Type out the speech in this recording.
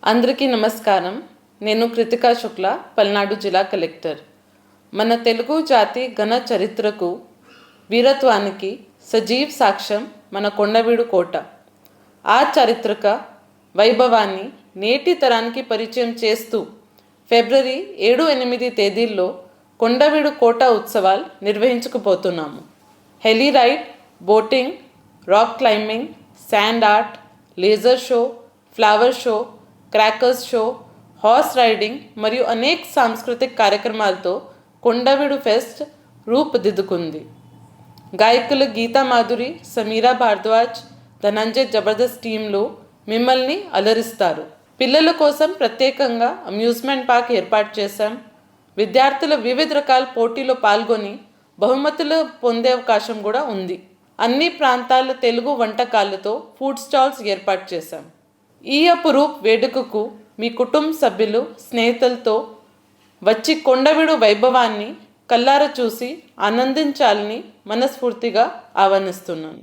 అందరికీ నమస్కారం. నేను కృతికా శుక్ల, పల్నాడు జిల్లా కలెక్టర్. మన తెలుగు జాతి ఘన చరిత్రకు, వీరత్వానికి సజీవ్ సాక్ష్యం మన కొండవీడు కోట. ఆ చారిత్రక వైభవాన్ని నేటి తరానికి పరిచయం చేస్తూ ఫిబ్రవరి 7-8 తేదీల్లో కొండవీడు కోట ఉత్సవాలు నిర్వహించుకుపోతున్నాము. Heli ride, boating, rock climbing, sand art, laser show, flower show, crackers show, horse riding మరియు అనేక సాంస్కృతిక కార్యక్రమాలతో కొండవీడు ఫెస్ట్ రూపుదిద్దుకుంది. గాయకులు గీతా మాధురి, సమీరా భారద్వాజ్, ధనంజయ్ జబర్దస్త్ టీంలు మిమ్మల్ని అలరిస్తారు. పిల్లల కోసం ప్రత్యేకంగా అమ్యూజ్మెంట్ పార్క్ ఏర్పాటు చేశాం. విద్యార్థులు వివిధ రకాల పోటీలో పాల్గొని బహుమతులు పొందే అవకాశం కూడా ఉంది. అన్ని ప్రాంతాల తెలుగు వంటకాలతో ఫుడ్ స్టాల్స్ ఏర్పాటు చేశాం. ఈ అపురూప్ వేడుకకు మీ కుటుంబ సభ్యులు, స్నేహితులతో వచ్చి కొండవీడు వైభవాన్ని కళ్ళారా చూసి ఆనందించాలని మనస్ఫూర్తిగా ఆహ్వానిస్తున్నాను.